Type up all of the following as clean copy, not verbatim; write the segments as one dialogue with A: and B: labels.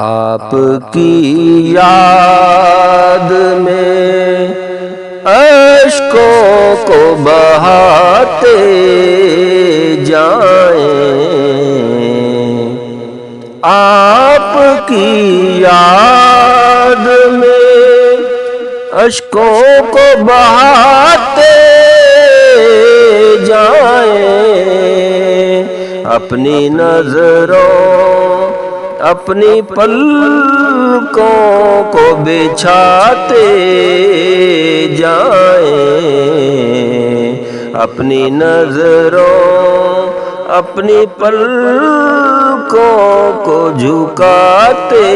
A: آپ کی یاد میں اشکوں کو بہاتے جائیں، آپ کی یاد میں اشکوں کو بہاتے جائیں، اپنی نظروں اپنی پلکوں کو بچھاتے جائیں، اپنی نظروں اپنی پلکوں کو جھکاتے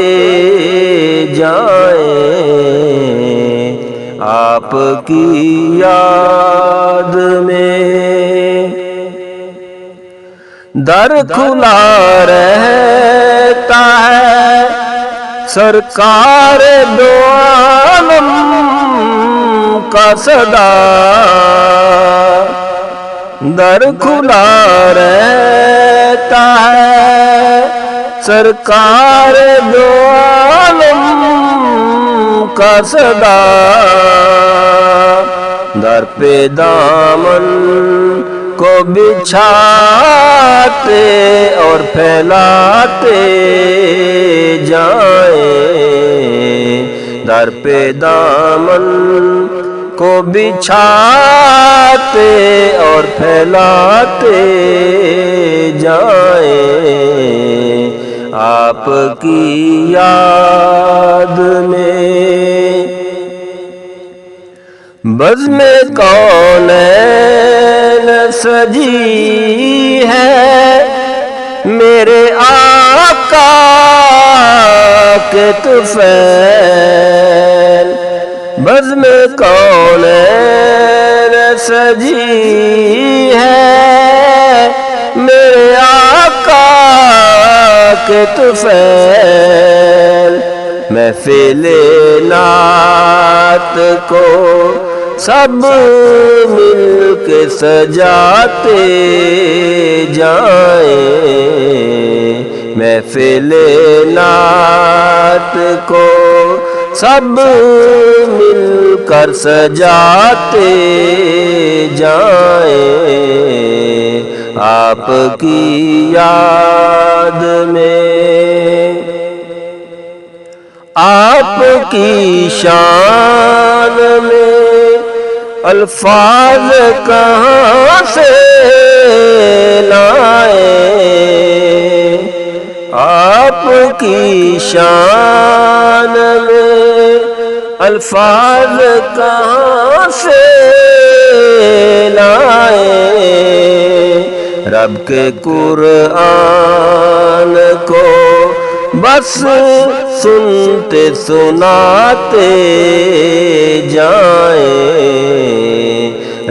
A: جائیں، آپ کی یاد میں در کھلا رہتا ہے سرکار دو عالم کا صدا، در کھلا رہتا ہے سرکار دو عالم کا صدا، در پہ دامن کو بچھاتے اور پھیلاتے جائیں، در پہ دامن کو بچھاتے اور پھیلاتے جائیں، آپ کی یاد میں بزم کونین سجی ہے میرے آقا کے طفیل، بزم کونین سجی ہے میرے آقا کے طفیل، محفل نعت کو سب مل کے سجاتے جائیں، محفل نعت کو سب مل کر سجاتے جائیں، آپ کی یاد میں آپ کی شان میں الفاظ کہاں سے لائیں، آپ کی شان میں الفاظ کہاں سے لائیں، رب کے قرآن کو بس سنتے سناتے جائیں،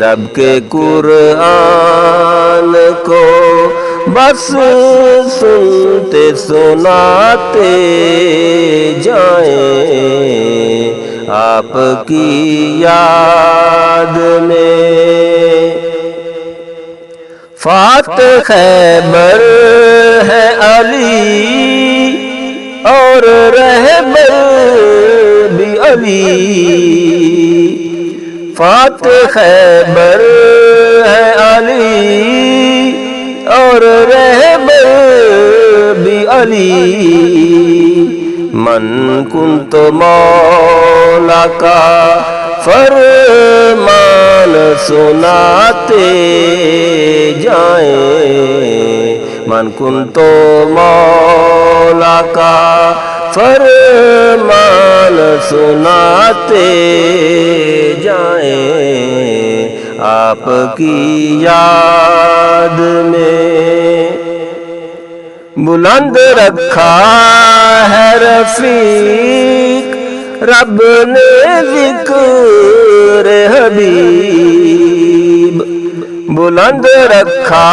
A: رب کے قرآن کو بس سنتے سناتے جائیں، آپ کی یاد میں فاتح خیبر ہے علی اور رہبر بھی علی، فاتح خیبر ہے علی اور رہبر بھی علی، من کنت مولا کا فرمان سناتے جائیں، من کنت مولا کا فرمان سناتے جائیں، آپ کی یاد میں بلند رکھا ہے رفیق رب نے ذکر حبیب، بلند رکھا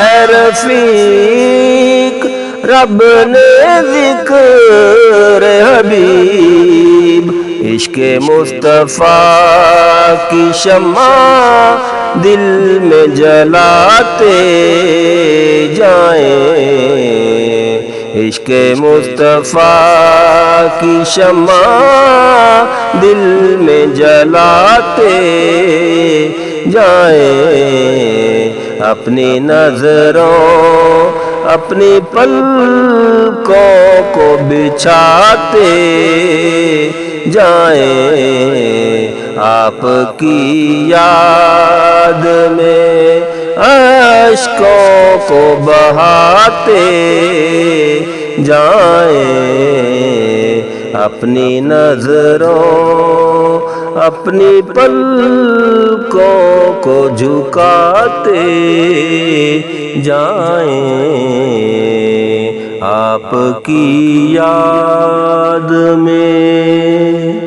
A: ہے رفیق رب نے ذکر حبیب، عشق مصطفیٰ کی شمع دل میں جلاتے جائیں، عشق مصطفیٰ کی شمع دل میں جلاتے جائیں، اپنی نظروں اپنی پلکوں کو بچھاتے جائیں، آپ کی یاد میں اشکوں کو بہاتے جائیں، اپنی نظروں اپنی پلکوں کو جھکاتے جائیں، آپ کی یاد میں۔